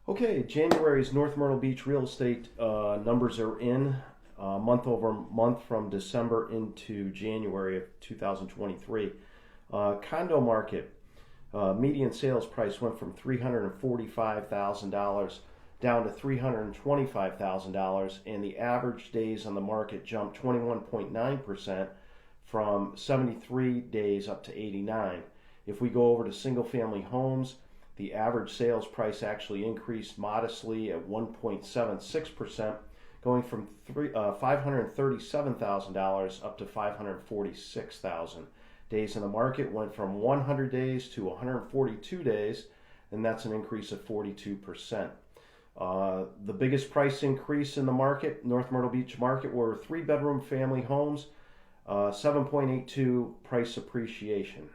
Okay, January's North Myrtle Beach real estate numbers are in month over month from December into January of 2023. Condo market median sales price went from $345,000 down to $325,000, and the average days on the market jumped 21.9% from 73 days up to 89. If we go over to single family homes, the average sales price actually increased modestly at 1.76%, going from $537,000 up to $546,000. Days in the market went from 100 days to 142 days, and that's an increase of 42%. The biggest price increase in the market, North Myrtle Beach market, were three-bedroom family homes, 7.82 price appreciation.